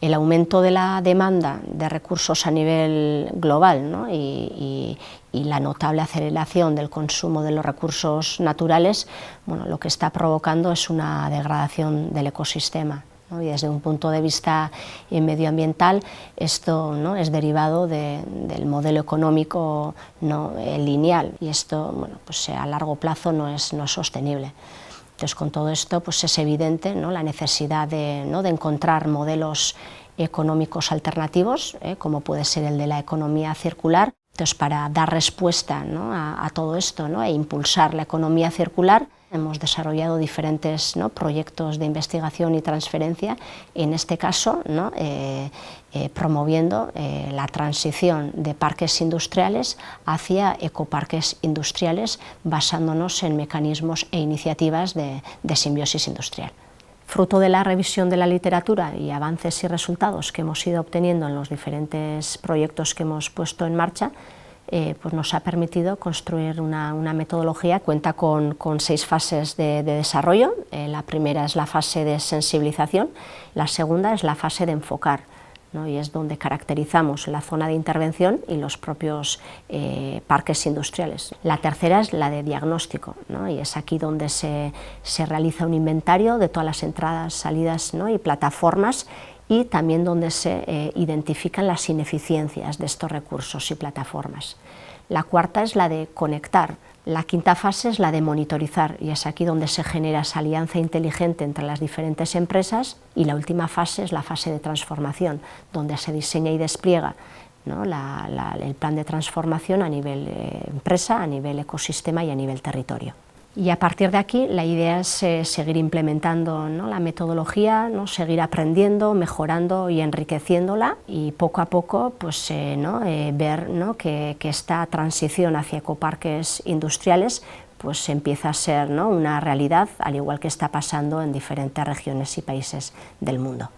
El aumento de la demanda de recursos a nivel global, ¿no? y la notable aceleración del consumo de los recursos naturales, bueno, lo que está provocando es una degradación del ecosistema, ¿no? Y desde un punto de vista medioambiental, esto, ¿no?, es derivado del modelo económico, ¿no?, lineal, y esto, bueno, pues a largo plazo no es sostenible. Entonces, con todo esto, pues es evidente, ¿no?, la necesidad de encontrar modelos económicos alternativos, como puede ser el de la economía circular. Entonces, para dar respuesta, ¿no?, a todo esto, ¿no?, e impulsar la economía circular, hemos desarrollado diferentes, ¿no?, proyectos de investigación y transferencia, en este caso, ¿no?, promoviendo la transición de parques industriales hacia ecoparques industriales, basándonos en mecanismos e iniciativas de simbiosis industrial. Fruto de la revisión de la literatura y avances y resultados que hemos ido obteniendo en los diferentes proyectos que hemos puesto en marcha, pues nos ha permitido construir una metodología. Cuenta con 6 fases de desarrollo. La primera es la fase de sensibilización, la segunda es la fase de enfocar, ¿no?, y es donde caracterizamos la zona de intervención y los propios parques industriales. La tercera es la de diagnóstico, ¿no?, y es aquí donde se realiza un inventario de todas las entradas, salidas, ¿no?, y plataformas, y también donde se identifican las ineficiencias de estos recursos y plataformas. La cuarta es la de conectar. La quinta fase es la de monitorizar, y es aquí donde se genera esa alianza inteligente entre las diferentes empresas, y la última fase es la fase de transformación, donde se diseña y despliega, ¿no?, el plan de transformación a nivel empresa, a nivel ecosistema y a nivel territorio. Y a partir de aquí la idea es seguir implementando, ¿no?, la metodología, ¿no?, seguir aprendiendo, mejorando y enriqueciéndola, y poco a poco pues, ver, ¿no?, que esta transición hacia ecoparques industriales pues empieza a ser, ¿no?, una realidad, al igual que está pasando en diferentes regiones y países del mundo.